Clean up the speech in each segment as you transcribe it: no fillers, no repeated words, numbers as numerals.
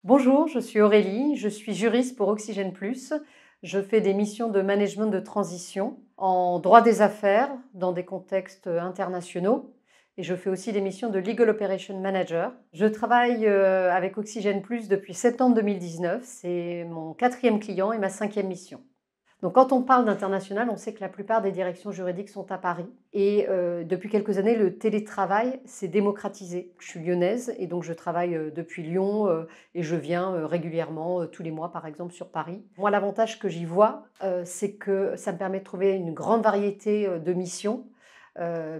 Bonjour, je suis Aurélie, je suis juriste pour Oxygène Plus. Je fais des missions de management de transition en droit des affaires dans des contextes internationaux et je fais aussi des missions de Legal Operation Manager. Je travaille avec Oxygène Plus depuis septembre 2019, c'est mon 4e client et ma 5e mission. Donc quand on parle d'international, on sait que la plupart des directions juridiques sont à Paris et depuis quelques années, le télétravail s'est démocratisé. Je suis lyonnaise et donc je travaille depuis Lyon et je viens régulièrement tous les mois par exemple sur Paris. Moi, l'avantage que j'y vois, c'est que ça me permet de trouver une grande variété de missions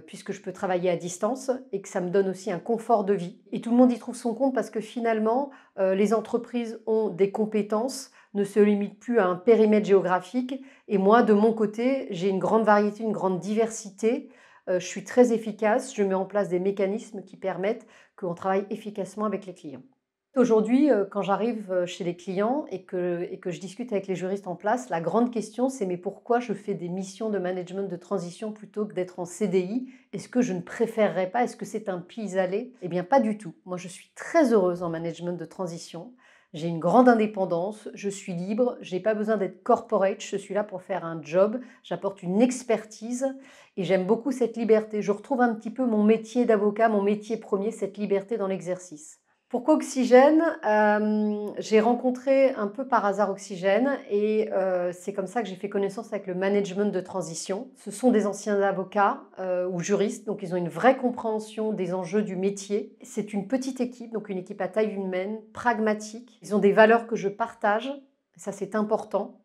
puisque je peux travailler à distance et que ça me donne aussi un confort de vie. Et tout le monde y trouve son compte parce que finalement, les entreprises ont des compétences, ne se limitent plus à un périmètre géographique. Et moi, de mon côté, j'ai une grande variété, une grande diversité. Je suis très efficace, je mets en place des mécanismes qui permettent qu'on travaille efficacement avec les clients. Aujourd'hui, quand j'arrive chez les clients et que je discute avec les juristes en place, la grande question c'est: mais pourquoi je fais des missions de management de transition plutôt que d'être en CDI? Est-ce que je ne préférerais pas? Est-ce que c'est un pis-aller? Eh bien pas du tout. Moi je suis très heureuse en management de transition. J'ai une grande indépendance, je suis libre, je n'ai pas besoin d'être corporate, je suis là pour faire un job, j'apporte une expertise et j'aime beaucoup cette liberté. Je retrouve un petit peu mon métier d'avocat, mon métier premier, cette liberté dans l'exercice. Pourquoi Oxygène? J'ai rencontré un peu par hasard Oxygène et c'est comme ça que j'ai fait connaissance avec le management de transition. Ce sont des anciens avocats ou juristes, donc ils ont une vraie compréhension des enjeux du métier. C'est une petite équipe, donc une équipe à taille humaine, pragmatique. Ils ont des valeurs que je partage, ça c'est important.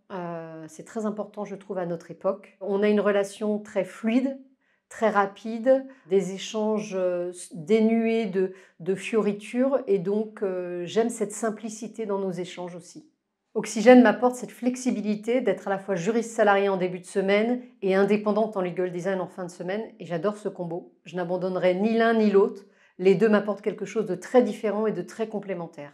C'est très important je trouve à notre époque. On a une relation très fluide, très rapide, des échanges dénués de fioritures et donc j'aime cette simplicité dans nos échanges aussi. Oxygène m'apporte cette flexibilité d'être à la fois juriste salarié en début de semaine et indépendante en legal design en fin de semaine et j'adore ce combo. Je n'abandonnerai ni l'un ni l'autre. Les deux m'apportent quelque chose de très différent et de très complémentaire.